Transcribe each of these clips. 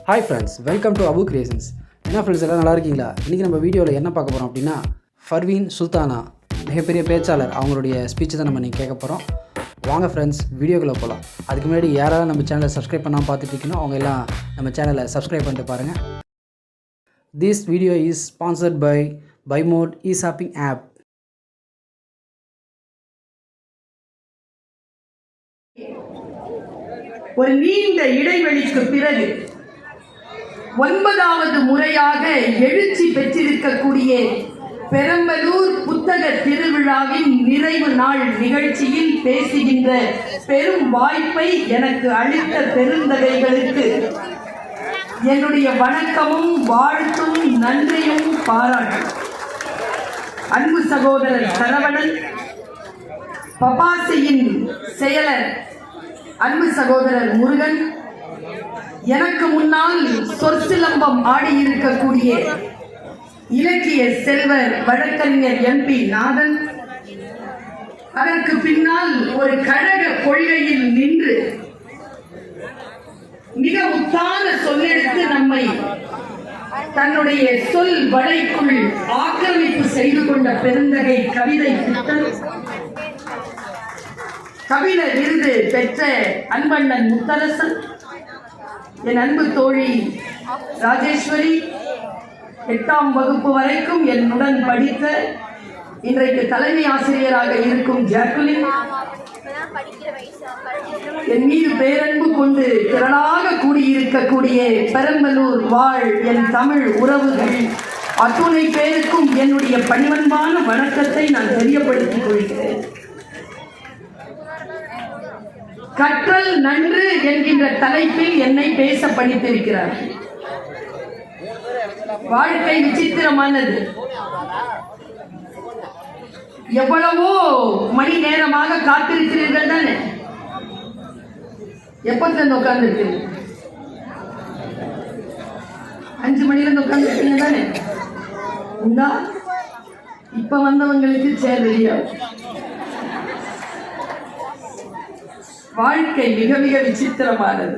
Hi friends, welcome to Abu creations. என்ன friends, எல்லாம் நல்லா இருக்கீங்களா? இன்றைக்கி நம்ம வீடியோவில் என்ன பார்க்க போகிறோம் அப்படின்னா, ஃபர்வீன் சுல்தானா மிகப்பெரிய பேச்சாளர் அவங்களுடைய ஸ்பீச் தான் நம்ம நீங்கள் கேட்க போகிறோம். வாங்க ஃப்ரெண்ட்ஸ், வீடியோக்குள்ளே போகலாம். அதுக்கு முன்னாடி யாராவது நம்ம சேனலை சப்ஸ்கிரைப் பண்ணாமல் பார்த்துட்டு இருக்கீங்களோ அவங்க எல்லாம் நம்ம சேனலை சப்ஸ்கிரைப் பண்ணிட்டு பாருங்கள். This video is sponsored by பைமோட் இ-ஷாப்பிங் ஆப். ஒரு நீண்ட இடைவெளிக்கு பிறகு 9வது முறையாக எழுச்சி பெற்றிருக்கக்கூடிய பெரம்பலூர் புத்தக திருவிழாவின் நிறைவு நாள் நிகழ்ச்சியில் பேசுகின்ற பெரும் வாய்ப்பை எனக்கு அளித்த பெருந்தகைகளுக்கு என்னுடைய வணக்கமும் வாழ்த்தும் நன்றியும் பாராட்டும். அன்பு சகோதரர் சரவணன், பபாசியின் செயலர் அன்பு சகோதரர் முருகன், எனக்கு முன்னால் சொற்சிலம்பம் ஆடியிருக்கக்கூடிய இலக்கிய செல்வர் வழக்கறிஞர் MP நாதன், அதற்கு பின்னால் ஒரு கழக கொள்கையில் நின்று மிக முத்தான சொல்லெடுத்து நம்மை தன்னுடைய சொல் வலைக்குள் ஆக்கிரமிப்பு செய்து கொண்ட பெருந்தகை கவிதை புத்தன், கவித விருது பெற்ற அன்பண்ணன் முத்தரசன், என் அன்பு தோழி ராஜேஸ்வரி, 8ஆம் வகுப்பு வரைக்கும் என்னுடன் படித்த இன்றைக்கு தலைமை ஆசிரியராக இருக்கும் ஜாக்குலின், என் மீது பேரன்பு கொண்டு திரளாக கூடியிருக்கக்கூடிய பெரம்பலூர் வாழ் என் தமிழ் உறவுகள் அத்துணை பேருக்கும் என்னுடைய பணிவன்பான வணக்கத்தை நான் தெரியப்படுத்திக் கொள்கிறேன். கற்றல் நன்று என்கின்ற தலைப்பில் என்னை பேச படித்திருக்கிறார். வாழ்க்கை விசித்திரமானது. எவ்வளவோ மணி நேரமாக காத்திருக்கிறீர்கள் தானே? எப்போது உட்கார்ந்து இருக்கீங்க? 5 மணில உட்கார்ந்து இருக்கீங்க தானே? உண்டா? இப்ப வந்தவங்களுக்கு சேர் தெரியாது. வாழ்க்கை மிக மிக விசித்திரமானது.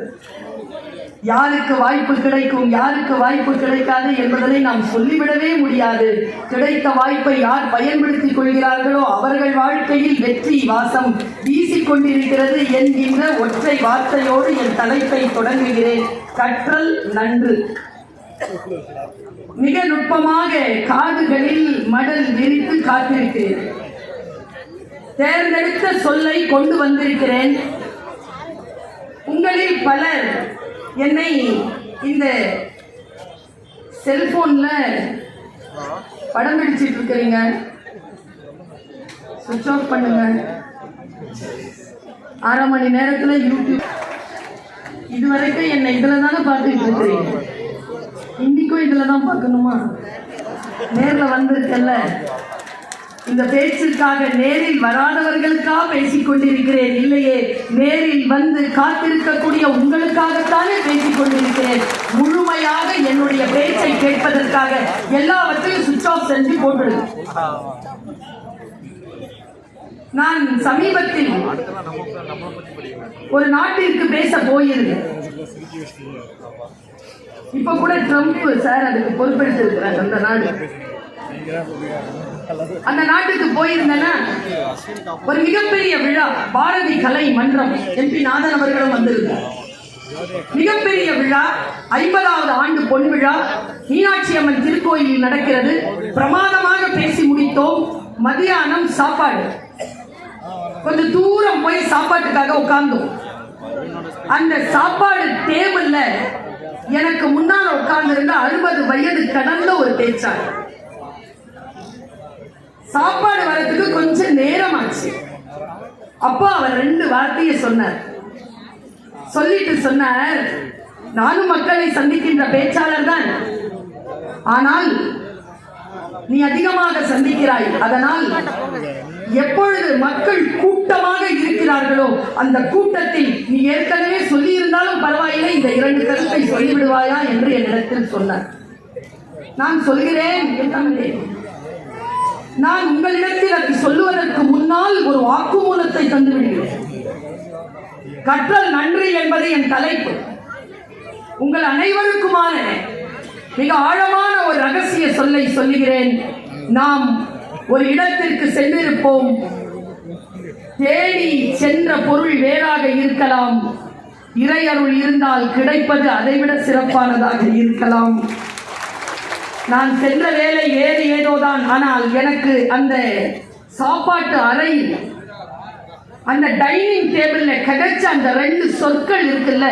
யாருக்கு வாய்ப்பு கிடைக்கும், யாருக்கு வாய்ப்பு கிடைக்காது என்பதனை நாம் சொல்லிவிடவே முடியாது. கிடைத்த வாய்ப்பை யார் பயன்படுத்திக் கொள்கிறார்களோ அவர்கள் வாழ்க்கையில் வெற்றி வாசம் வீசிக்கொண்டிருக்கிறது என்கின்ற ஒற்றை வார்த்தையோடு என் தலைப்பை தொடங்குகிறேன். கற்றல் நன்று. மிக நுட்பமாக காதுகளில் மடல் விரித்து காத்திருக்கிறேன். தேர்ந்தெடுத்த சொல்லை கொண்டு வந்திருக்கிறேன். உங்களில் பலர் என்னை இந்த செல்போன்ல படம் பிடிச்சிட்டு இருக்கிறீங்க. சுவிட்ச் ஆஃப் பண்ணுங்க. 1/2 மணி நேரத்துல யூடியூப். இதுவரைக்கும் என்னை இதுல தானே பார்த்துட்டு இருக்கிறீங்க. இன்னைக்கும் இதுல தான் பார்க்கணுமா? நேர்ல வந்திருக்கல. இந்த பேச்சுக்காக நேரில் வராதவர்களுக்காக பேசிக் கொண்டிருக்கிறேன். இல்லையே, நேரில் வந்து காத்திருக்கக்கூடிய உங்களுக்காகத்தானே பேசிக் கொண்டிருக்கிறேன். முழுமையாக என்னுடைய பேச்சை கேட்பதற்காக எல்லாவற்றையும் சுவிட்ச் ஆஃப் செஞ்சு போட்டுடுங்க. நான் சமீபத்தில் ஒரு நாட்டிற்கு பேச போயிருந்தேன். இப்ப கூட ட்ரம்ப் சார் அதுக்கு பொறுப்பெடுத்திருக்கிறார். அந்த நாட்டுக்கு போயிருந்தேன்னா ஒரு மிகப்பெரிய விழா, பாரதி கலை மன்றம், MP நாதன் அவர்களும் வந்திருந்தார். மிகப்பெரிய விழா, 50வது ஆண்டு பொன் விழா, மீனாட்சி அம்மன் திருக்கோயிலில் நடக்கிறது. பிரமாதமாக பேசி முடித்தோம். மதியானம் சாப்பாடு. கொஞ்சம் தூரம் போய் சாப்பாட்டுக்காக உட்கார்ந்தோம். அந்த சாப்பாடு டேபிள்ல எனக்கு முன்னால உட்கார்ந்து இருந்த 60 வயது கடந்த ஒரு பேச்சாளர். சாப்பாடு வரதுக்கு கொஞ்சம் நேரம் ஆச்சு. அப்போ அவர் 2 வார்த்தையை சொன்னார். சொல்லிட்டு சொன்னார், நானும் மக்களை சந்திக்கின்ற பேச்சாளர் தான், ஆனால் நீ அதிகமாக சந்திக்கிறாய். அதனால் எப்பொழுது மக்கள் கூட்டமாக இருக்கிறார்களோ அந்த கூட்டத்தில் நீ ஏற்கனவே சொல்லி இருந்தாலும் பரவாயில்லை, இந்த 2 கருத்தை சொல்லிவிடுவாயா என்று என்னிடத்தில் சொன்னார். நான் சொல்கிறேன், நான் உங்களிடத்தில் அதை சொல்லுவதற்கு முன்னால் ஒரு வாக்குமூலத்தை தந்து விடுகிறேன். கற்றல் நன்றி என்பது என் தலைப்பு. உங்கள் அனைவருக்குமான மிக ஆழமான ஒரு ரகசிய சொல்லை சொல்லுகிறேன். நாம் ஒரு இடத்திற்கு சென்றிருப்போம். தேடி சென்ற பொருள் வேறாக இருக்கலாம். இறையருள் இருந்தால் கிடைப்பது அதைவிட சிறப்பானதாக இருக்கலாம். நான் சென்ற வேலை வேறு ஏதோதான். ஆனால் எனக்கு அந்த சாப்பாட்டு அறையில் அந்த டைனிங் டேபிள்ல கிடைச்ச அந்த 2 சொற்கள் இருக்குல்ல,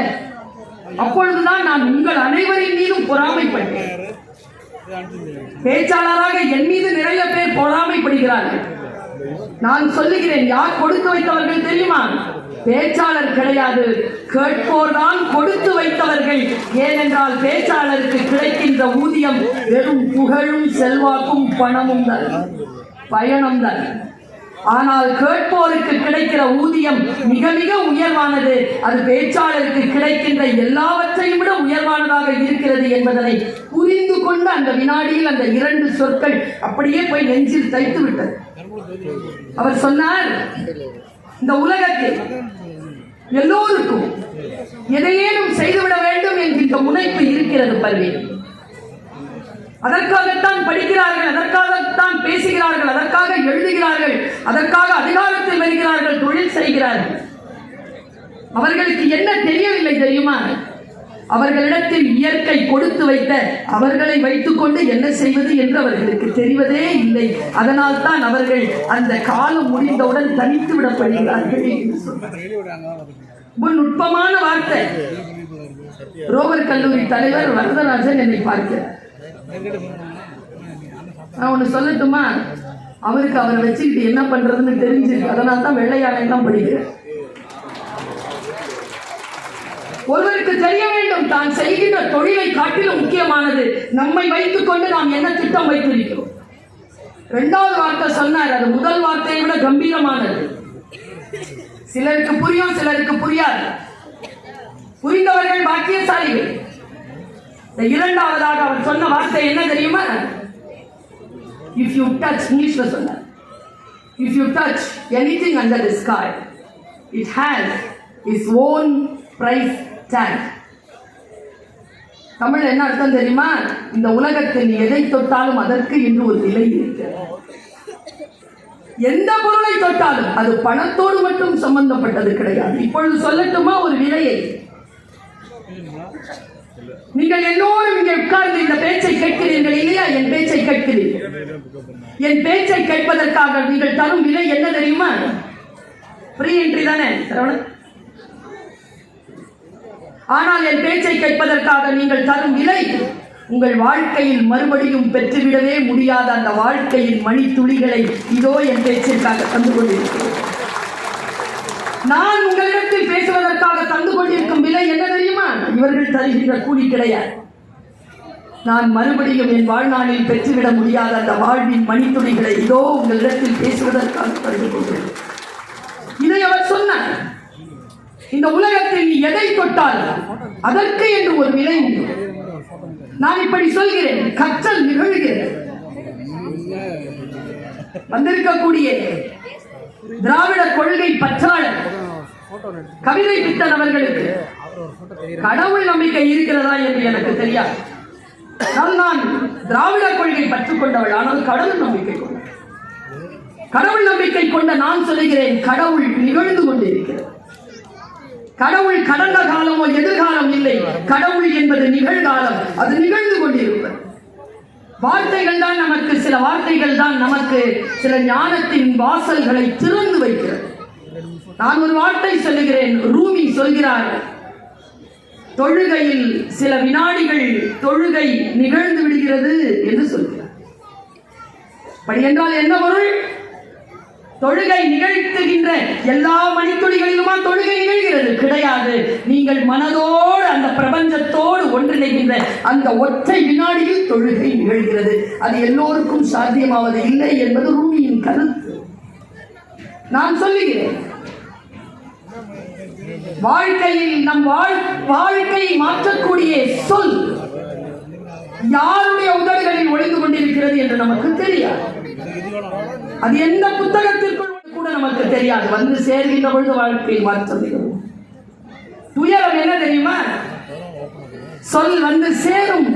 அப்பொழுதுதான் நான் உங்கள் அனைவரின் மீதும் பொறாமைப்பட்டேன். பேச்சாளராக என் மீது நிறைய பேர் பொறாமைப்படுகிறார்கள். நான் சொல்லுகிறேன், யார் கொடுத்து வைத்தவர்கள் தெரியுமா? பேச்சாளர் கிடையாது, கேட்போர் தான் கொடுத்து வைத்தவர்கள். ஏனென்றால் பேச்சாளருக்கு கிடைக்கின்ற ஊதியம் வெறும் புகழும் செல்வாக்கும் பணமும் தான், பயணம் தான். ஆனால் கேட்போருக்கு கிடைக்கிற ஊதியம் மிக மிக உயர்வானது. அது பேச்சாளருக்கு கிடைக்கின்ற எல்லாவற்றையும் விட உயர்வானதாக இருக்கிறது என்பதனை புரிந்து கொண்டு அந்த வினாடியில் அந்த 2 சொற்கள் அப்படியே போய் நெஞ்சில் தைத்து விட்டது. அவர் சொன்னார், இந்த உலகத்தில் எல்லோருக்கும் எதையேனும் செய்துவிட வேண்டும் என்கின்ற முனைப்பு இருக்கிறது பல்வேறு. அதற்காகத்தான் படிக்கிறார்கள், அதற்காகத்தான் பேசுகிறார்கள், அதற்காக எழுதுகிறார்கள், அதற்காக அதிகாரத்தில் வருகிறார்கள், தொழில் செய்கிறார்கள். அவர்களுக்கு என்ன தெரியவில்லை தெரியுமா? அவர்களிடத்தில் இயற்கை கொடுத்து வைத்த அவர்களை வைத்துக் கொண்டு என்ன செய்வது என்று அவர்களுக்கு தெரிவதே இல்லை. அதனால் தான் அவர்கள் அந்த காலம் முடிந்தவுடன் தனித்து விடப்படுகிறார்கள். நுட்பமான வார்த்தை. ரோவர் கல்லூரி தலைவர் வரதராஜன் என்னை பார்க்கிறார். நான் ஒண்ணு சொல்லட்டுமா? அவருக்கு அவரை வச்சுக்கிட்டு என்ன பண்றதுன்னு தெரிஞ்சிருக்கு. அதனால தான் வெள்ளையானை தான் படிக்கிறேன். ஒருவருக்கு தெரிய வேண்டும், தான் செய்கின்ற தொழிலை காட்டிலும் முக்கியமானது நம்மை வைத்துக் கொண்டு நாம் என்ன திட்டம் வைத்திருக்கிறோம். 2வது வார்த்தை சொன்னார், அது முதல் வார்த்தையை விட கம்பீரமானது. சிலருக்கு புரியும், சிலருக்கு புரியாது. புரிந்தவர்கள் பாக்கியசாலிகள். 2வதாக அவர் சொன்ன வார்த்தை என்ன தெரியுமா? If you touch, இங்கிலீஷ்ல சொன்னார், if you touch anything under the sky, it has its own price tag. Tamil என்ன அர்த்தம் தெரியுமா? இந்த உலகத்தில் எதை தொட்டாலும் அதற்கு என்று ஒரு விலை இருக்கு. எந்த பொருளை தொட்டாலும் அது பணத்தோடு மட்டும் சம்பந்தப்பட்டது கிடையாது. இப்பொழுது சொல்லட்டுமா ஒரு விலையை? நீங்கள் எல்லோரும் இங்கே உட்கார்ந்து இந்த பேச்சை கேட்கிறீர்கள் இல்லையா? என் பேச்சை கேட்கிறீர்கள். என் பேச்சை கேட்பதற்காக நீங்கள் தரும் விலை என்ன தெரியுமா? ஃப்ரீ என்ட்ரி தானே. ஆனால் என் பேச்சை கேட்பதற்காக நீங்கள் தரும் விலை உங்கள் வாழ்க்கையில் மறுபடியும் பெற்றுவிடவே முடியாத அந்த வாழ்க்கையின் மணித்துளிகளை இதோ என் பேச்சிற்காக தந்து கொண்டிருக்கிறேன். நான் உங்களிடத்தில் பேசுவதற்காக தந்து கொண்டிருக்கும் விலை என்ன தெரியுமா? இவர்கள் தருகின்ற கூலி கிடையாது. நான் மறுபடியும் என் வாழ்நாளில் பெற்றுவிட முடியாத அந்த வாழ்வின் மணித்துளிகளை இதோ உங்களிடத்தில் பேசுவதற்காக தந்து கொண்டேன். இதை அவர் சொன்னார். இந்த உலகத்தில் நீ எதை தொட்டால் அதற்கு என்று ஒரு விலை உண்டு. நான் இப்படி சொல்கிறேன், கற்றல் நிகழ்கிறது. வந்திருக்கக்கூடிய திராவிட கொள்கை பற்றாளர் கவிதை பித்தன் அவர்களுக்கு கடவுள் நம்பிக்கை இருக்கிறதா என்று எனக்கு தெரியாது. நான் திராவிட கொள்கை பற்றுக் கொண்டவள், ஆனால் கடவுள் நம்பிக்கை கொண்ட கடவுள் நம்பிக்கை கொண்ட நான் சொல்லுகிறேன், கடவுள் நிகழ்ந்து கொண்டிருக்கிறது. கடவுள் கடந்த காலமோ எதிர்காலம் இல்லை. கடவுள் என்பது நிகழ்காலம். அது நிகழ்ந்து கொண்டிருப்பது. வார்த்தைகள் தான் நமக்கு, சில வார்த்தைகள் தான் நமக்கு சில ஞானத்தின் வாசல்களை திறந்து வைக்கிறது. நான் ஒரு வார்த்தை சொல்லுகிறேன். ரூமி சொல்கிறார், தொழுகையில் சில வினாடிகள் தொழுகை நிகழ்ந்து விடுகிறது என்று சொல்கிறார். அப்படி என்றால் என்ன பொருள்? தொழுகை நிகழ்த்துகின்ற எல்லா மணித்துளிகளிலுமா தொழுகை நிகழ்கிறது? கிடையாது. நீங்கள் மனதோடு அந்த பிரபஞ்சத்தோடு ஒன்றிணைகின்ற அந்த ஒற்றை வினாடியில் தொழுகை நிகழ்கிறது. அது எல்லோருக்கும் சாத்தியமாவது இல்லை என்பது ரூமியின் கருத்து. நான் சொல்லுகிறேன், வாழ்க்கையில் நம் வாழ்க்கையை மாற்றக்கூடிய சொல் யாருடைய உதடுகளில் ஒளிந்து கொண்டிருக்கிறது என்று நமக்கு தெரியாது. அது எந்த புத்தகத்திற்குள் கூட நமக்கு தெரியாது. வந்து சேர்கின்ற பொழுது வாழ்க்கையை மாற்றம். துயரம் என்ன தெரியுமா? சொல் வந்து சேரும்,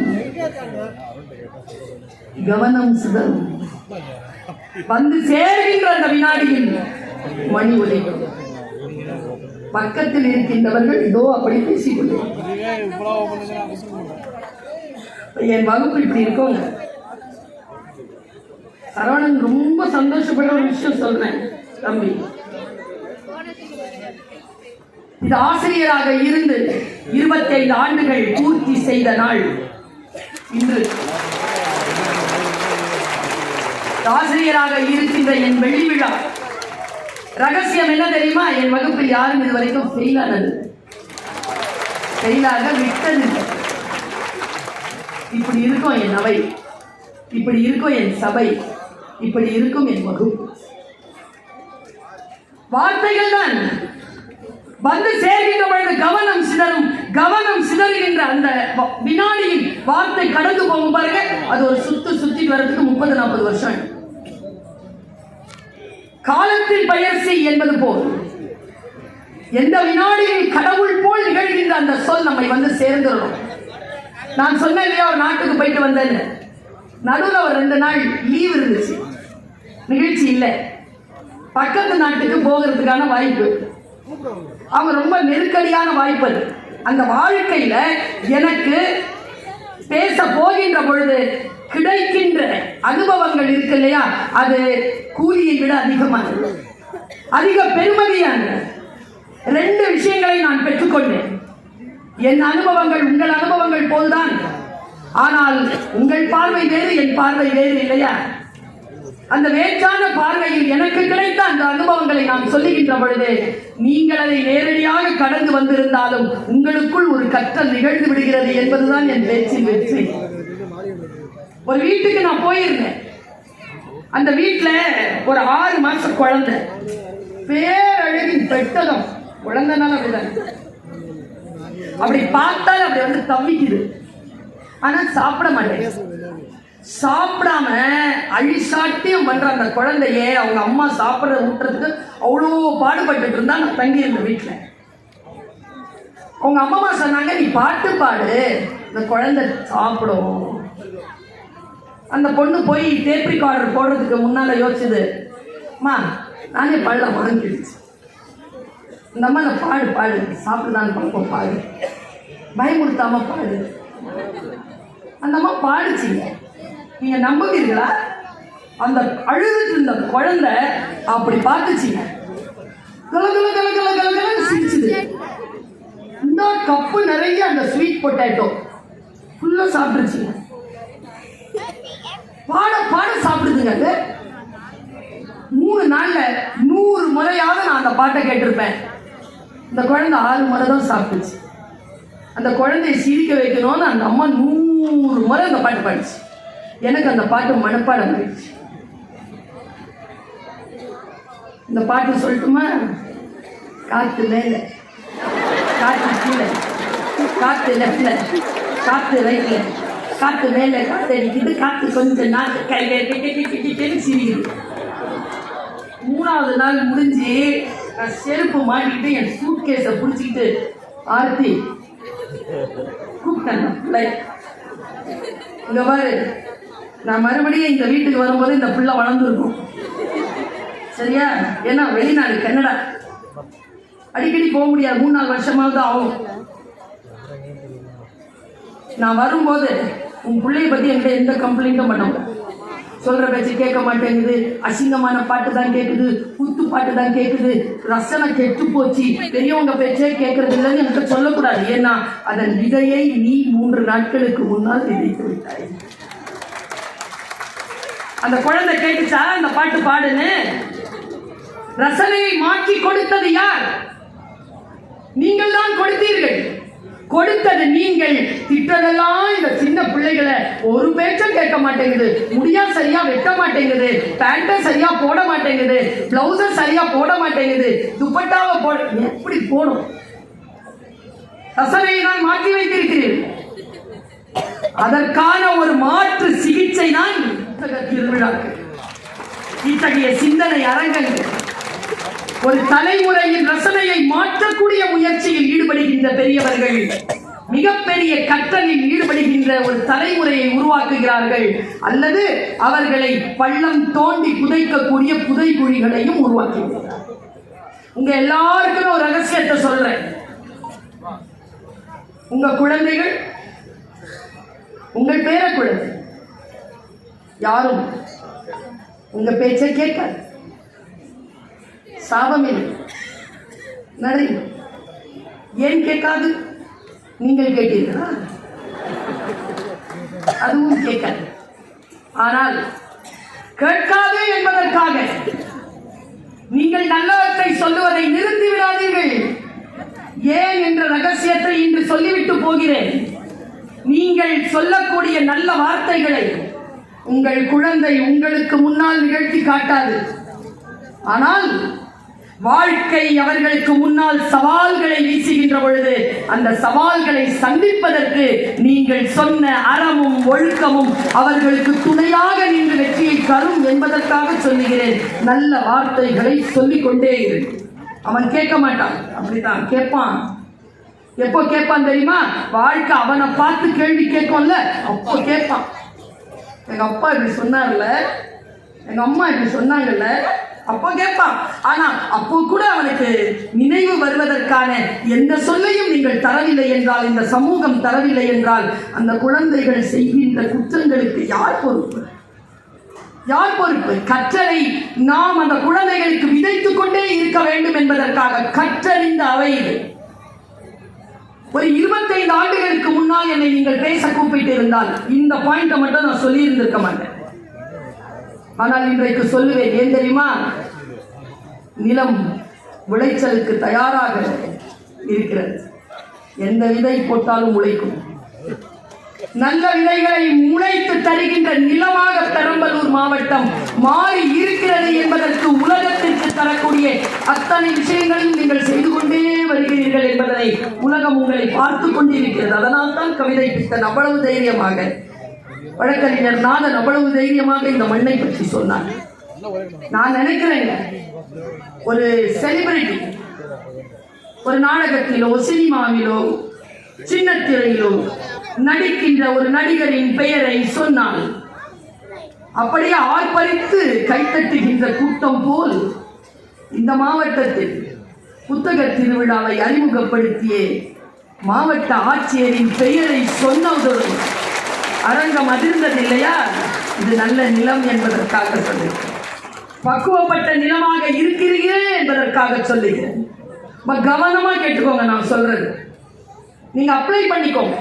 கவனம் சிதறும். வந்து சேர்கின்ற அந்த வினாடியில் மணி ஒலிக்கும். பக்கத்தில் இருக்கின்றவர்கள் இதோ அப்படி பேசிக்கொண்டு என் வகுப்பு இப்படி இருக்கோங்க. சரவணன் ரொம்ப சந்தோஷப்பட்ட ஒரு விஷயம் சொல்றேன் தம்பி. இது ஆசிரியராக இருந்து 25 ஆண்டுகள் பூர்த்தி செய்த நாள் இன்று. ஆசிரியராக இருக்கின்ற என் வெள்ளி விழா. ரகசியம் என்ன தெரியுமா? என் வகுப்பில் யாரும் இதுவரைக்கும் ஃபெயிலானது, ஃபெயிலாக விட்டது. இப்படி இருக்கும் என் அவை, இப்படி இருக்கும் என் சபை, இப்படி இருக்கும் என் வகுப்பு. வார்த்தைகள் தான் வந்து சேர்கின்ற பொழுது கவனம் சிதறும். கவனம் சிதறுகின்ற அந்த வினாடியில் வார்த்தை கடந்து போகும் பாருங்க, அது ஒரு சுத்தி வர்றதுக்கு 30-40 வருஷம். காலத்தில் பயிர் செய் என்பது போல் எந்த வினாடியில் கடவுள் போல் நிகழ்கின்ற அந்த சொல் நம்மை வந்து சேர்ந்துடும். நான் சொன்னேன் இல்லையா, ஒரு நாட்டுக்கு போயிட்டு வந்தேன். நடுவில் ஒரு 2 நாள் லீவ் இருந்துச்சு, நிகழ்ச்சி இல்லை. பக்கத்து நாட்டுக்கு போகிறதுக்கான வாய்ப்பு, அவங்க ரொம்ப நெருக்கடியான வாய்ப்பு அது. அந்த வாழ்க்கையில எனக்கு பேச போகின்ற பொழுது கிடைக்கின்ற அனுபவங்கள் இருக்கு இல்லையா, அது கூலியை விட அதிகமானது, அதிக பெருமதியானது. 2 விஷயங்களை நான் பெற்றுக்கொண்டேன். என் அனுபவங்கள் உங்கள் அனுபவங்கள் போல்தான், ஆனால் உங்கள் பார்வை வேறு, என் பார்வை வேறு இல்லையா? அந்த வேற்றான பார்வையில் எனக்கு கிடைத்த அந்த அனுபவங்களை நான் சொல்லுகின்ற பொழுது நீங்கள் அதை நேரடியாக கடந்து வந்திருந்தாலும் உங்களுக்குள் ஒரு கற்றல் நிகழ்ந்து விடுகிறது என்பதுதான் என் பேச்சின் வெற்றி. ஒரு வீட்டுக்கு நான் போயிருந்தேன். அந்த வீட்டுல ஒரு 6 மாச குழந்தை, பேரழகின் பெட்டகம். குழந்தைனால அப்படிதான், அப்படி பார்த்தாலும் அப்படி வந்து தவிக்குது, ஆனா சாப்பிட மாட்டேன். சாப்பிடாம அழிசாட்டியம் பண்ற அந்த குழந்தைய அவங்க அம்மா சாப்பிட்ற ஊட்டுறதுக்கு அவ்வளோ பாடுபட்டு இருந்தா. நான் தங்கி இருந்த வீட்டுல அவங்க அம்மா சொன்னாங்க, நீ பாட்டு பாடு, இந்த குழந்தை சாப்பிடும். அந்த பொண்ணு போய் டேப் ரெக்கார்டர் போடுறதுக்கு முன்னால யோசிச்சுது, அம்மா நானே பள்ள வாங்கிடுச்சு. இந்த அம்மா நான் பாடு பாடு சாப்பிடுதான்னு பார்ப்போம், பாடு, பயமுறுத்தாம பாடு. அந்த அம்மா பாடுச்சிங்க. நீங்க நம்புவீர்களா? அந்த அழுதுட்டு இருந்த குழந்தை அப்படி பார்த்துச்சிங்க, சிரிச்சுது. இந்த கப்பு நிறைய அந்த ஸ்வீட் பொட்டேட்டோ ஃபுல்லா சாப்பிட்டுருச்சுங்க. பாட பாட சாப்பிடுதுங்க. அது 3 நாள்ல 100 முறையாவது நான் அந்த பாட்டை கேட்டிருப்பேன். இந்த குழந்தை 6 முறை தான் சாப்பிட்டுச்சு. அந்த குழந்தைய சிரிக்க வைக்கணும்னு அந்த அம்மா 100 முறை அந்த பாட்டு பாடிச்சு. எனக்கு அந்த பாட்டு மனப்பாடம் ஆயிடுச்சு. இந்த பாட்டு சொல்லட்டுமா? காத்து மேல, காத்து கீழே, காத்து லெஃப்ட்ல, காத்து ரைட்ல, காத்து மேல காத்து அடிக்குது, காத்து கொஞ்சம் நாள் கையில சிரிக்குது. 3வது நாள் முடிஞ்சு நான் செருப்பு மாட்டிக்கிட்டு என் சூட் கேஸை பிடிச்சிக்கிட்டு ஆர்த்தி கூப்பிட்டேன். இங்க பாரு, நான் மறுபடியும் இந்த வீட்டுக்கு வரும்போது இந்த பிள்ளை வளர்ந்துருக்கும், சரியா? ஏன்னா வெளிநாடு கன்னடா, அடிக்கடி போக முடியாது, 3-4 வருஷமாவது ஆகும். நான் வரும்போது உன் பிள்ளைய பத்தி என்கிட்ட எந்த கம்ப்ளைண்ட்டும் பண்ண முடியாது. சொல்ற பேச்சு கேட்க மாட்டேங்குது, அசிங்கமான பாட்டு தான் கேட்குது, குத்து பாட்டு தான் கேட்குது, ரசனை கெட்டு போச்சு, பெரியவங்க பேச்சே கேட்கறது இல்லைன்னு எனக்கு சொல்லக்கூடாது. ஏன்னா அதன் விதையை நீ 3 நாட்களுக்கு முன்னால் விதைத்து விட்டாய். அந்த குழந்தை கேட்டுச்சா அந்த பாட்டு பாடுன்னு? ரசனையை மாற்றி கொடுத்தது யார்? நீங்கள் தான் கொடுத்தீர்கள். கொடுத்தது நீங்கள். திட்டதெல்லாம் இந்த சின்ன பிள்ளைகளை ஒரு பேச்சும் கேட்க மாட்டேங்குது, முடியா சரியா வெட்ட மாட்டேங்குது, பேண்ட்டை சரியா போட மாட்டேங்குது, பிளவுஸை சரியா போட மாட்டேங்குது, துப்பட்டாவை போட, எப்படி போடும்? ரசனையை நான் மாற்றி வைத்திருக்கிறேன். அதற்கான ஒரு மாற்று சிகிச்சை தான் திருவிழாக்கள், இத்தகைய சிந்தனை அரங்கங்கள். ஒரு தலைமுறையின் ரசனையை மாற்றக்கூடிய முயற்சியில் ஈடுபடுகின்ற பெரியவர்கள் மிகப்பெரிய கற்றலில் ஈடுபடுகின்ற ஒரு தலைமுறையை உருவாக்குகிறார்கள், அல்லது அவர்களை பள்ளம் தோண்டி புதைக்கக்கூடிய புதைகுழிகளையும் உருவாக்குகிறார்கள். உங்க எல்லாருக்கும் ஒரு ரகசியத்தை சொல்றேன். உங்க குழந்தைகள், உங்கள் பேர குழந்தை யாரும் உங்க பேச்சை கேட்காது. சாபம் இல்லை, நடையும். ஏன் கேட்காது? நீங்கள் கேட்டீர்களா? அதுவும் கேட்காது. ஆனால் கேட்காது என்பதற்காக நீங்கள் நல்லவற்றை சொல்லுவதை நிறுத்தி விடாதீர்கள். ஏன் என்ற ரகசியத்தை இன்று சொல்லிவிட்டு போகிறேன். நீங்கள் சொல்லக்கூடிய நல்ல வார்த்தைகளை உங்கள் குழந்தை உங்களுக்கு முன்னால் நிகழ்த்தி காட்டாது. ஆனால் வாழ்க்கை அவர்களுக்கு முன்னால் சவால்களை வீசுகின்ற பொழுது அந்த சவால்களை சந்திப்பதற்கு நீங்கள் சொன்ன அறமும் ஒழுக்கமும் அவர்களுக்கு துணையாக நின்று வெற்றியை தரும் என்பதற்காக சொல்லுகிறேன். நல்ல வார்த்தைகளை சொல்லிக் கொண்டே இரு. அவன் கேட்க மாட்டான், அப்படித்தான் கேட்பான். எப்போ கேட்பான் தெரியுமா? வாழ்க்கை அவனை பார்த்து கேள்வி கேட்கும்ல, அப்போ கேட்பான். எங்க அப்பா இப்படி சொன்னார்ல, எங்க அம்மா இப்படி சொன்னாங்கல்ல, அப்போ கேட்பான். ஆனா அப்போ கூட அவனுக்கு நினைவு வருவதற்கான எந்த சொல்லையும் நீங்கள் தரவில்லை என்றால், இந்த சமூகம் தரவில்லை என்றால், அந்த குழந்தைகள் செய்கின்ற குற்றங்களுக்கு யார் பொறுப்பு? யார் பொறுப்பு? கற்றலை நாம் அந்த குழந்தைகளுக்கு விதைத்துக் கொண்டே இருக்க வேண்டும் என்பதற்காக கற்றறிந்த அவை இது. ஒரு 25 ஆண்டுகளுக்கு முன்னால் என்னை நீங்கள் பேச கூப்பிட்டு இருந்தால் இந்த பாயிண்ட மட்டும் நான் சொல்லி இருந்திருக்க மாட்டேன். ஆனால் இன்றைக்கு சொல்லுவேன். ஏன் தெரியுமா? நிலம் விளைச்சலுக்கு தயாராக இருக்கிறது. எந்த விதை போட்டாலும் உழைக்கும். நல்ல விதைகளை முளைத்து தருகின்ற நிலமாக பெரம்பலூர் மாவட்டம் மாறி இருக்கிறது என்பதற்கு உலகத்திற்கு தரக்கூடிய அத்தனை விஷயங்களையும் நீங்கள் செய்து கொண்டே வருகிறீர்கள் என்பதனை உலகம் உங்களை பார்த்து கொண்டிருக்கிறது. அதனால் தான் கவிதை பித்தன் அவ்வளவு தைரியமாக, வழக்கறிஞர் நாதன் அவ்வளவு தைரியமாக இந்த மண்ணை பற்றி சொன்னார். நான் நினைக்கிறேன், ஒரு செலிபிரிட்டி ஒரு நாடகத்திலோ சினிமாவிலோ சின்னத்திரையிலோ நடிக்கின்ற ஒரு நடிகரின் பெயரை சொன்னால் அப்படியே ஆர்ப்பரித்து கைத்தட்டுகின்ற கூட்டம் போல் இந்த மாவட்டத்தில் புத்தக திருவிழாவை அறிமுகப்படுத்திய மாவட்ட ஆட்சியரின் பெயரை சொன்னதோடு அரங்கம் அதிர்ந்தது இல்லையா? இது நல்ல நிலம் என்பதற்காக சொல்லுகிறேன். பக்குவப்பட்ட நிலமாக இருக்கிறீர்கள் என்பதற்காக சொல்லுகிறேன். கவனமா கேட்டுக்கோங்க நான் சொல்றது. நீங்க அப்ளை பண்ணிக்கோங்க.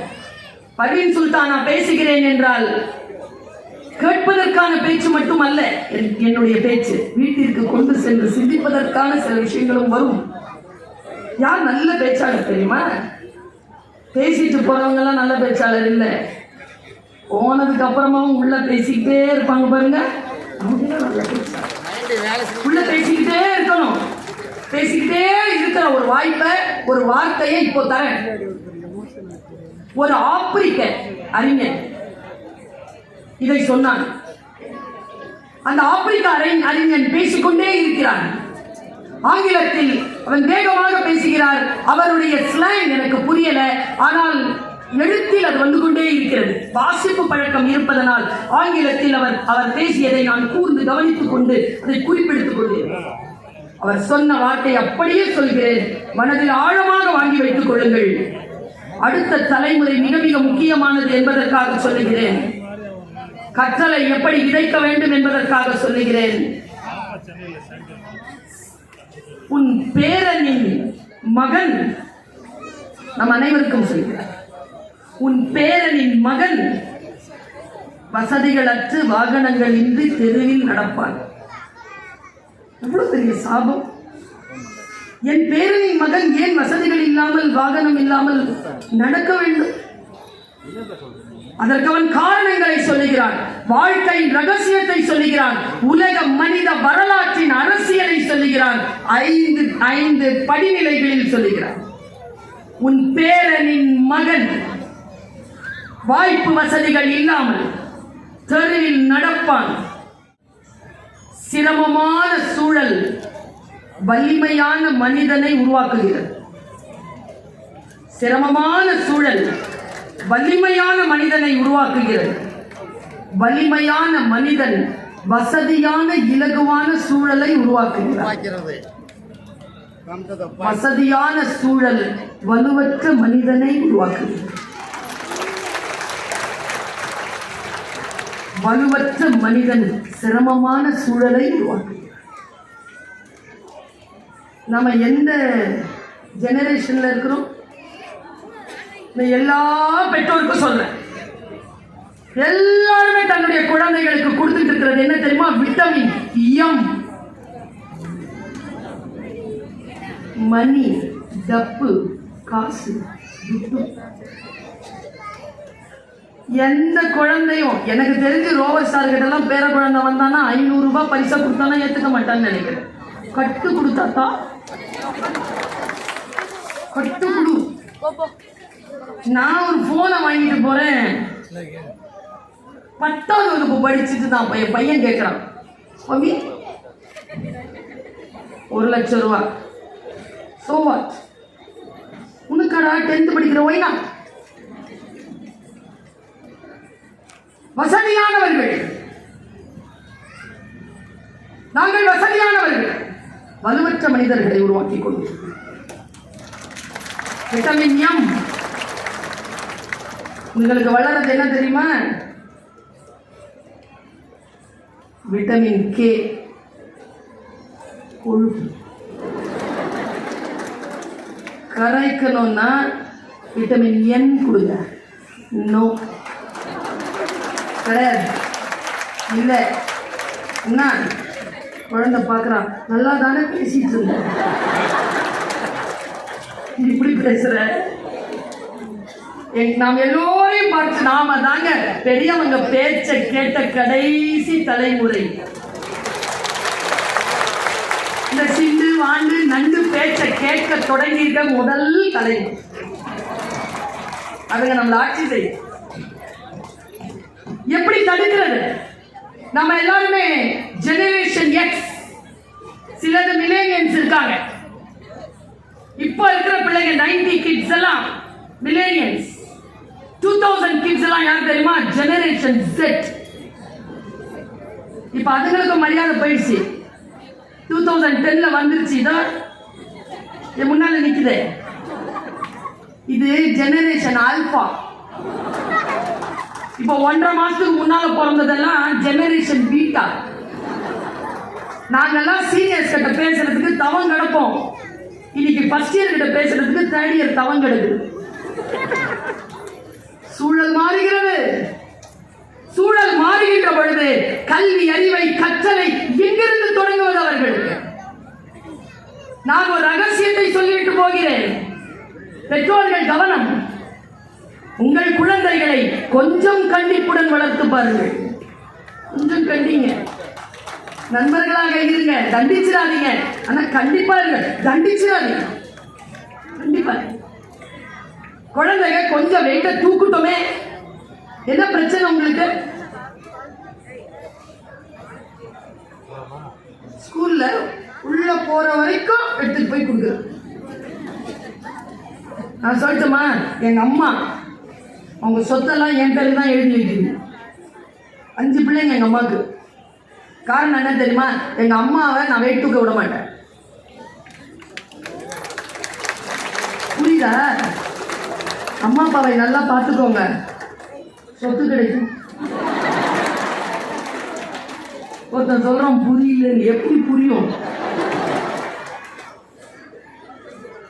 பர்வீன் சுல்தானா பேசுகிறேன் என்றால் கேட்பதற்கான பேச்சு மட்டும் அல்ல என்னுடைய பேச்சு, வீட்டிற்கு கொண்டு சென்று சிந்திப்பதற்கான சில விஷயங்களும் வரும். யார் நல்ல பேச்சாளர் தெரியுமா? பேசிட்டு போறவங்க எல்லாம் நல்ல பேச்சாளர் இல்லை. போனதுக்கு அப்புறமாவும் உள்ள பேசிக்கிட்டே இருப்பாங்க பாருங்க, நல்ல பேச்சாளர். உள்ள பேசிக்கிட்டே இருக்கணும். பேசிக்கிட்டே இருக்கிற ஒரு வாய்ப்பை, ஒரு வார்த்தையை இப்போ தரேன். ஒரு ஆப்பிரிக்க அறிஞர் இதை சொன்னான். அந்த ஆப்பிரிக்க அறிஞன் பேசிக்கொண்டே இருக்கிறான். ஆங்கிலத்தில் அவன் வேகமாக பேசுகிறார். அவருடைய ஸ்லாங் எனக்கு புரியல, ஆனால் எழுத்தில் அது வந்து கொண்டே இருக்கிறது. வாசிப்பு பழக்கம் இருப்பதனால் ஆங்கிலத்தில் அவர் பேசியதை நான் கூர்ந்து கவனித்துக் கொண்டு அதை குறிப்பெடுத்துக் கொண்டேன். அவர் சொன்ன வார்த்தை அப்படியே சொல்கிறேன், மனதில் ஆழமாக வாங்கி வைத்துக் கொள்ளுங்கள். அடுத்த தலைமுறை மிக மிக முக்கியமானது என்பதற்காக சொல்லுகிறேன். கற்றலை எப்படி விதைக்க வேண்டும் என்பதற்காக சொல்லுகிறேன். உன் பேரனின் மகன், நம் அனைவருக்கும் சொல்கிறார், உன் பேரனின் மகன் வசதிகளற்று வாகனங்கள் இன்றி தெருவில் நடப்பான். எவ்வளவு பெரிய சாபம்! என் பேரனின் மகன் ஏன் வசதிகள் இல்லாமல் வாகனம் இல்லாமல் நடக்க வேண்டும்? அதற்கு அவன் காரணங்களை சொல்லுகிறான், வாழ்க்கையின் ரகசியத்தை சொல்லுகிறான், உலக மனித வரலாற்றின் அரசியலை சொல்லுகிறான், 5 படிநிலைகளில் சொல்லுகிறான். உன் பேரனின் மகன் வாய்ப்பு வசதிகள் இல்லாமல் தெருவில் நடப்பான். சிரமமான சூழல் வலிமையான மனிதனை உருவாக்குகிறது. சிரமமான சூழல் வலிமையான மனிதனை உருவாக்குகிறது. வலிமையான மனிதன் வசதியான இலகுவான சூழலை உருவாக்குகிறார். வசதியான சூழல் வலுவற்ற மனிதனை உருவாக்குகிறது. வலுவற்ற மனிதன் சிரமமான சூழலை உருவாக்குகிறார். நம்ம எந்த ஜெனரேஷன்ல இருக்கிறோம்? எல்லா பெற்றோருக்கும் சொல்றேன், எல்லாருமே தன்னுடைய குழந்தைகளுக்கு கொடுத்துட்டு இருக்கிறது என்ன தெரியுமா? Vitamin M. மணி, டப்பு, காசு, துட்டு. எந்த குழந்தையும் எனக்கு தெரிஞ்சு ரோவர் ஸ்டார் கிட்ட எல்லாம் பேர குழந்தை வந்தானா 500 ரூபாய் பரிசா கொடுத்தானா ஏத்துக்க மாட்டான்னு நினைக்கிறேன். கட்டு கொடுத்தாத்தா, கட்டு கொடு. நான் ஒரு போனை வாங்கிட்டு போறேன், 10ஆவது வகுப்பு படிச்சுட்டு தான் என் பையன் கேட்கிறான், மம்மி 1 லட்சம் ரூபாய். So what? உனக்காடா 10th படிக்கிற ஒய்னா? வசதியானவர்கள் நாங்கள், வசதியானவர்கள் வலுவற்ற மனிதர்களை உருவாக்கிக் கொள்வோம். Vitamin M. உங்களுக்கு வளர்றது என்ன தெரியுமா? விட்டமின் கே, கொழுப்பு. கரைக்கணும்னா விட்டமின் என் கொடுங்க. நோ, கிடையாது, இல்லை. என்ன குழந்தை பார்க்குறான், நல்லா தானே பேசிட்டு இருந்த, இப்படி பேசுற. நாம் எல்லோரையும் பார்த்து நாம தாங்க பெரியவங்க பேச்ச கேட்ட கடைசி தலைமுறை. இந்த சிண்டு வாண்டு நண்டு பேச்ச கேட்க தொடங்கியிருக்க முதல் தலைமுறை. அதுங்க நம்மள ஆட்சி செய்யும். எப்படி தடுக்கிறது? நம்ம எல்லாருமே ஜெனரேஷன் எக்ஸ், சிலது மில்லேனியன்ஸ் இருக்காங்க. இப்போ இருக்கிற பிள்ளைங்க 90 கிட்ஸ் எல்லாம் மில்லேனியன்ஸ். 2000 கிட்ஸ் எல்லாம் யார் தெரியுமா? Generation set. இப்போ அதுங்களுக்கு மரியாதை போயிடுச்சு. 2010ல வந்துருச்சு. இதான் என் முன்னால நிக்குது. இது ஜெனரேஷன் ஆல்பா. இப்போ 1.5 மாசத்துக்கு முன்னால பிறந்ததெல்லாம் ஜெனரேஷன் பீட்டா. நாங்கெல்லாம் சீனியர்ஸ் கிட்ட பேசுறதுக்கு தவம் கிடப்போம். இன்னைக்கு ஃபர்ஸ்ட் இயர் கிட்ட பேசுறதுக்கு 3rd இயர் தவம் கிடக்குது. சூழல் மாறுகிறது. சூழல் மாறுகின்ற பொழுது கல்வி அறிவை கற்றலை எங்கிருந்து தொடங்குவது அவர்களுக்கு? நான் ஒரு ரகசியத்தை சொல்லிவிட்டு போகிறேன். பெற்றோர்கள் கவனம். உங்கள் குழந்தைகளை கொஞ்சம் கண்டிப்புடன் வளர்த்து பாருங்கள். கொஞ்சம் கண்டிங்க. நண்பர்களாக இருங்க, தண்டிச்சிடாதீங்க. ஆனா கண்டிப்பா இருங்க, தண்டிச்சிடாதீங்க. கண்டிப்பா குழந்தைங்க கொஞ்சம் வெயிட்ட தூக்குட்டோமே, என்ன பிரச்சனை உங்களுக்கு? ஸ்கூல்ல உள்ள போற வரைக்கும் எடுத்துட்டு போய் கொடுக்குற. நான் சொல்லட்டுமா, எங்க அம்மா அவங்க சொத்தெல்லாம் என் பேருக்கு தான் எழுதி வைக்கணும். 5 பிள்ளைங்க எங்க அம்மாவுக்கு. காரணம் என்ன தெரியுமா? எங்க அம்மாவை நான் வெயிட் தூக்க விட மாட்டேன். புரியுதா? அம்மா அப்பாவை நல்லா பார்த்துக்கோங்க, சொத்து கிடைக்கும். ஒருத்தன் சொல்றான் புரியல, எப்படி புரியும்?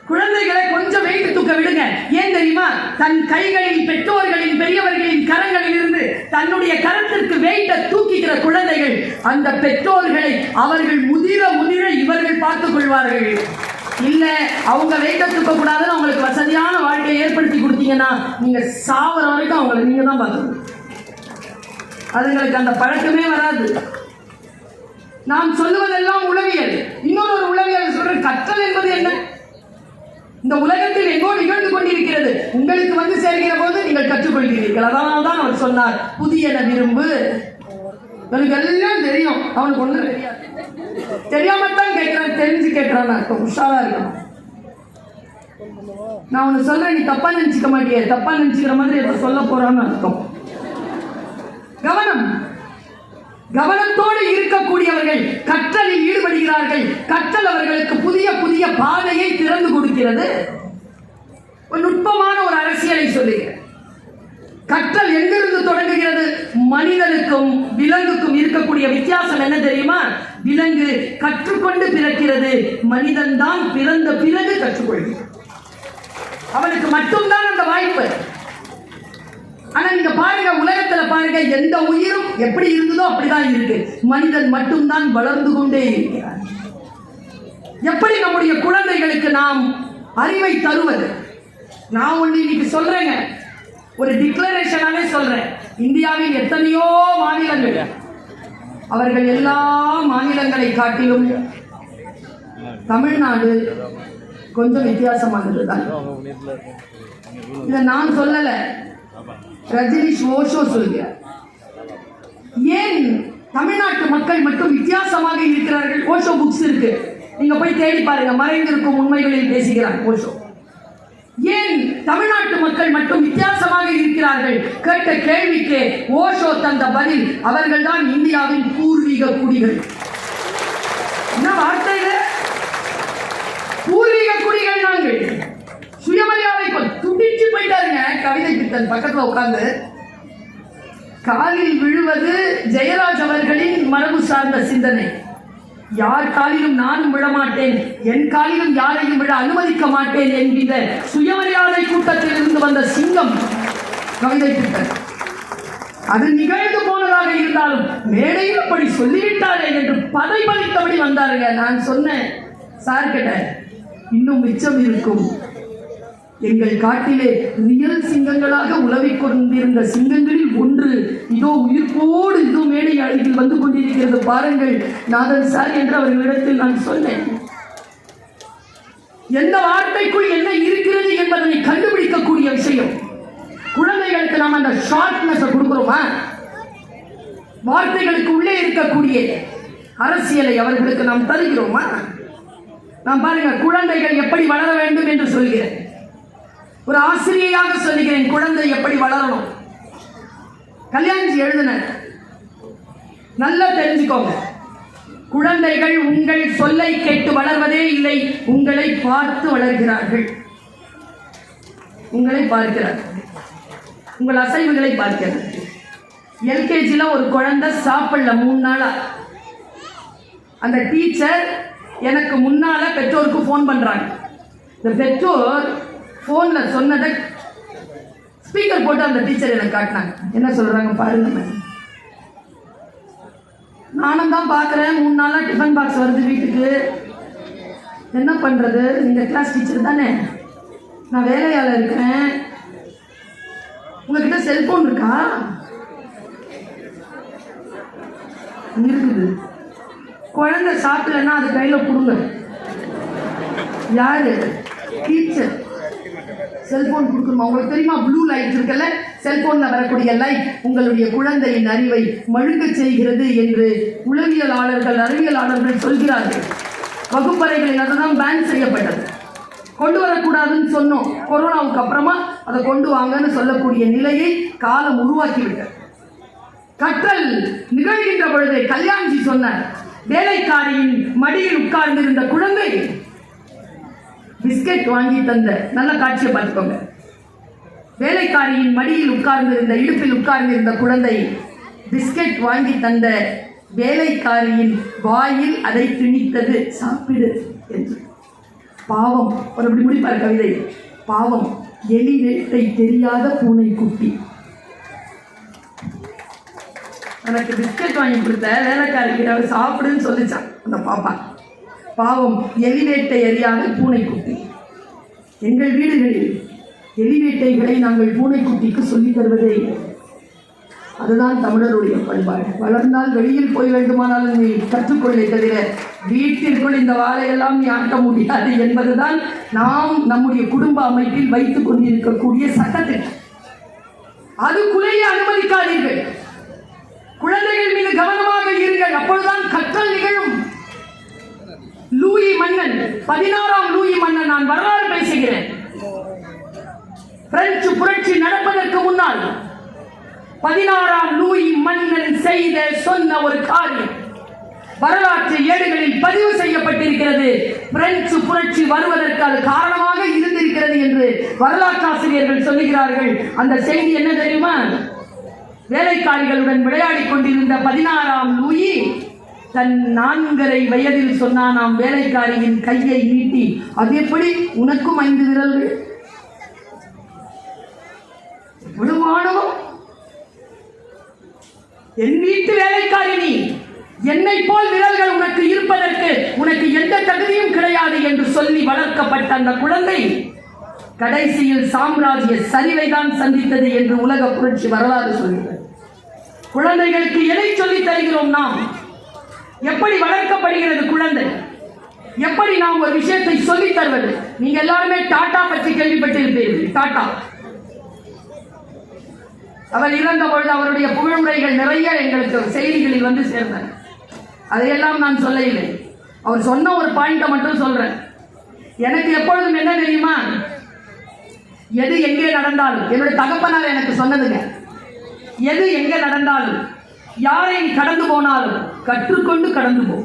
குழந்தைகளை கொஞ்சம் வெயிட் தூக்க விடுங்க. ஏன் தெரியுமா? தன் கைகளில் பெற்றோர்களின் பெரியவர்களின் கரங்களில் இருந்து தன்னுடைய கரத்திற்கு வெயிட்ட தூக்கிக்கிற குழந்தைகள் அந்த பெற்றோர்களை அவர்கள் முதிர முதிர இவர்கள் பார்த்துக் கொள்வார்கள். இல்ல அவங்க வெயிட்ட தூக்க கூடாதுன்னு அவங்களுக்கு வசதியான வாழ்க்கையை ஏற்படுத்தி கொடுத்தீங்கன்னா நீங்க சாவர வரைக்கும் அவங்களை நீங்க தான் பார்க்கணும். அதுங்களுக்கு அந்த பழக்கமே வராது. நாம் சொல்லுவதெல்லாம் உளவியல். இன்னொரு உளவியல் சொல்ற கற்றல் என்பது என்ன? இந்த உலகத்தில் எங்கோ நிகழ்ந்து கொண்டிருக்கிறது, உங்களுக்கு வந்து சேர்கிற போது நீங்கள் கற்றுக்கொள்கிறீர்கள். அதனால தான் அவர் சொன்னார், புதியன விரும்பு. எனக்கு எல்லாம் தெரியும், அவனுக்கு ஒன்றும் தெரியாது. தெரியாமத்தான் கேட்கிறான், தெரிஞ்சு கேட்கிறான். உஷாரா இருக்கணும். நான் ஒண்ணு சொல்றேன், நீ தப்பா நினைச்சுக்க மாட்டியே. தப்பா நினைச்சுக்கிற மாதிரி எதை சொல்ல போறான்னு அர்த்தம். கவனம். கவனத்தோடு இருக்கக்கூடியவர்கள் கற்றலில் ஈடுபடுகிறார்கள். கற்றல் அவர்களுக்கு புதிய புதிய பாதையை திறந்து கொடுக்கிறது. ஒரு நுட்பமான ஒரு அரசியலை சொல்லுகிறேன். கற்றல் எங்கிருந்து தொடங்குகிறது? மனிதனுக்கும் விலங்குக்கும் இருக்கக்கூடிய வித்தியாசம் என்ன தெரியுமா? விலங்கு கற்றுக்கொண்டு பிறக்கிறது, மனிதன் தான் பிறந்த பிறகு கற்றுக்கொள்கிறான். அவனுக்கு மட்டும்தான் அந்த வாய்ப்பு. ஆனா நீங்க பாருங்க, உலகத்துல பாருங்க, எந்த உயிரும் எப்படி இருந்ததோ அப்படிதான் இருக்கு. மனிதன் மட்டும்தான் வளர்ந்து கொண்டே இருக்கிறார். எப்படி நம்முடைய குழந்தைகளுக்கு நாம் அறிவை தருவது? நான் ஒண்ணு இன்னைக்கு சொல்றேங்க, ஒரு டிக்ளரேஷனாவே சொல்றேன். இந்தியாவில் எத்தனையோ மாநிலங்கள், அவர்கள் எல்லா மாநிலங்களை காட்டிலும் தமிழ்நாடு கொஞ்சம் வித்தியாசமானது தான். இதை நான் சொல்லல, ரஜினிஷ் ஓஷோ சொல்கிறார். ஏன் தமிழ்நாட்டு மக்கள் மட்டும் வித்தியாசமாக இருக்கிறார்கள்? ஓஷோ புக்ஸ் இருக்கு, நீங்க போய் தேடி பாருங்க. மறைந்திருக்கும் உண்மைகளில் பேசுகிறார் ஓஷோ. ஏன் தமிழ்நாட்டு மக்கள் மட்டும் வித்தியாசமாக இருக்கிறார்கள்? கேட்ட கேள்விக்கு ஓஷோ தந்த பதில், அவர்கள் தான் இந்தியாவின் பூர்வீக குடிகள். என்ன வார்த்தை? பூர்வீக குடிகள் நாங்கள். சுயமரியாதை துடிச்சு போயிட்டாருங்க கவிதை பித்தன் பக்கத்துல உட்கார்ந்து. காலில் விழுவது ஜெயராஜ் அவர்களின் மரபு சார்ந்த சிந்தனை. யார் காலிலும் நானும் விழமாட்டேன், என் காலிலும் யாரையும் விழ அனுமதிக்க மாட்டேன் என்கிற சுயமரியாதை கூட்டத்தில் இருந்து வந்த சிங்கம் கவிதை பித்தன். அது நிகழ்ந்து போனதாக இருந்தாலும் மேடையில் அப்படி சொல்லிவிட்டாரே என்று பதைபலித்தபடி வந்தாருங்க. நான் சொன்னேன் சார் கிட்ட, இன்னும் மிச்சம் இருக்கும். எங்கள் காட்டிலே ரியல் சிங்கங்களாக உலவிக் கொண்டிருந்த சிங்கங்களில் ஒன்று இதோ உயிர்ப்போடு இதோ மேடை அழகில் வந்து கொண்டிருக்கிறது பாருங்கள் நாதன் சார் என்று அவர்களிடத்தில் நான் சொன்னேன். எந்த வார்த்தைக்குள் என்ன இருக்கிறது என்பதை கண்டுபிடிக்கக்கூடிய விஷயம். குழந்தைகளுக்கு நாம் அந்த ஷார்ப்னஸ் கொடுக்கிறோமா? வார்த்தைகளுக்கு உள்ளே இருக்கக்கூடிய அரசியலை அவர்களுக்கு நாம் தருகிறோமா? நான் பாருங்க, குழந்தைகள் எப்படி வளர வேண்டும் என்று சொல்கிறேன். ஒரு ஆசிரியையாக சொல்லுகிறேன், குழந்தை எப்படி வளரணும். கல்யாணி எழுதின நல்லா தெரிஞ்சுக்கோங்க. குழந்தைகள் உங்கள் சொல்லை கேட்டு வளர்வதே இல்லை, உங்களை பார்த்து வளர்கிறார்கள். உங்களை பார்க்கிறார்கள், உங்கள் அசைவுகளை பார்க்கிறார்கள். எல்கேஜில ஒரு குழந்தை சாப்பிடல 3 நாளா. அந்த டீச்சர் எனக்கு முன்னால பெற்றோருக்கு போன் பண்றாங்க. இந்த பெற்றோர் போன்ல சொன்னதை ஸ்பீக்கர் போட்டு அந்த டீச்சர் எனக்கு காட்டினாங்க. என்ன சொல்றாங்க பாருங்க. நானும் தான் பார்க்குறேன், 3 நாளா டிஃபன் பாக்ஸ் வருது வீட்டுக்கு. என்ன பண்றது? நீங்க கிளாஸ் டீச்சர் தானே, நான் வேலையால இருக்கிறேன். உங்ககிட்ட செல்போன் இருக்கா? இருக்குது. குழந்தை சாப்பிடலன்னா அது கையில கொடுங்க. யாரு? டீச்சர். செல்போன் கொடுக்கணுமா? உங்களுக்கு தெரியுமா ப்ளூ லைட் இருக்குல்ல, செல்போன்ல வரக்கூடிய லைட் உங்களுடைய குழந்தையின் அறிவை மழுங்க செய்கிறது என்று உளவியலாளர்கள் அறிவியலாளர்கள் சொல்கிறார்கள். வகுப்பறைகளில் அதுதான் பேன் செய்யப்பட்டது. கொண்டு வரக்கூடாதுன்னு சொன்னோம். கொரோனாவுக்கு அப்புறமா அதை கொண்டு வாங்கன்னு சொல்லக்கூடிய நிலையை காலம் உருவாக்கிவிட்டது. கற்றல் நிகழ்கின்ற பொழுது கல்யாண்ஜி சொன்னார், வேலைக்காரியின் மடியில் உட்கார்ந்து இருந்த குழந்தை பிஸ்கெட் வாங்கி தந்த, நல்ல காட்சியை பார்த்துக்கோங்க. வேலைக்காரியின் மடியில் உட்கார்ந்து இருந்த, இடுப்பில் உட்கார்ந்து இருந்த குழந்தை பிஸ்கெட் வாங்கி தந்த வேலைக்காரியின் வாயில் அதை திணித்தது, சாப்பிடு என்று. பாவம், ஒரு அப்படி முடிப்பார் கவிதை. பாவம், எலி வேட்டை தெரியாத பூனை குட்டி. எனக்கு பிஸ்கெட் வாங்கி கொடுத்த வேலைக்காரிக்கு அவர் சாப்பிடுன்னு சொல்லிச்சான் அந்த பாப்பா. பாவம், எலிவேட்டை அறியாத பூனைக்குட்டி. எங்கள் வீடுகளில் எலிவேட்டைகளை நாங்கள் பூனைக்குட்டிக்கு சொல்லித் தருவதே இல்லை. அதுதான் தமிழருடைய பண்பாடு. வளர்ந்தால் வெளியில் போய் வேண்டுமானாலும் நீ கற்றுக்கொள்ளை தவிர வீட்டிற்குள் இந்த வாழையெல்லாம் நீ ஆட்ட முடியாது என்பதுதான் நாம் நம்முடைய குடும்ப அமைப்பில் வைத்துக் கொண்டிருக்கக்கூடிய சட்டத்திட்டம். அதுக்குள்ளேயே அனுமதிக்காதீர்கள். குழந்தைகள் மீது கவனமாக இருங்கள். அப்பொழுதுதான் கற்றல் நிகழும். லூயி மன்னன், 16ஆம் லூயி மன்னன், நான் வரலாறு பேசுகிறேன். 16ஆம் லூயி மன்னன் செய்த சொன்ன ஒரு காரியம் வரலாற்று ஏடுகளில் பதிவு செய்யப்பட்டிருக்கிறது. பிரெஞ்சு புரட்சி வருவதற்கு அது காரணமாக இருந்திருக்கிறது என்று வரலாற்று ஆசிரியர்கள் சொல்லுகிறார்கள். அந்த செய்தி என்ன தெரியுமா? வேலைக்காரிகளுடன் விளையாடிக் கொண்டிருந்த 16ஆம் லூயி தன் 4.5 வயதில் சொன்னானாம் வேலைக்காரியின் கையை நீட்டி, அது எப்படி உனக்கும் 5 விரல்கள்? விடுவானவம், என் வீட்டு வேலைக்காரி நீ, என்னை போல் விரல்கள் உனக்கு இருப்பதற்கு உனக்கு எந்த தகுதியும் கிடையாது என்று சொல்லி வளர்க்கப்பட்ட அந்த குழந்தை கடைசியில் சாம்ராஜ்ய சரிவை தான் சந்தித்தது என்று உலக புரட்சி வரலாறு சொல்கிறது. குழந்தைகளுக்கு எதை சொல்லி தருகிறோம்? நாம் எப்படி வளர்க்கப்படுகிறது குழந்தை? எப்படி நாம் ஒரு விஷயத்தை சொல்லி தருவது? நீங்க எல்லாருமே டாடா பற்றி கேள்விப்பட்டிருப்பீர்கள். டாடா அவர் இறந்த பொழுது அவருடைய புகழ்முறைகள் நிறைய எங்களுக்கு செய்திகளில் வந்து சேர்ந்தன. அதையெல்லாம் நான் சொல்ல இல்லை. அவர் சொன்ன ஒரு பாயிண்ட்டை மட்டும் சொல்றேன். எனக்கு எப்பொழுதும் என்ன தெரியுமா, எது எங்கே நடந்தாலும், என்னுடைய தகப்பனார் எனக்கு சொன்னதுங்க, எது எங்கே நடந்தாலும் யாரை கடந்து போனாலும் கற்றுக்கொண்டு கடந்து போ.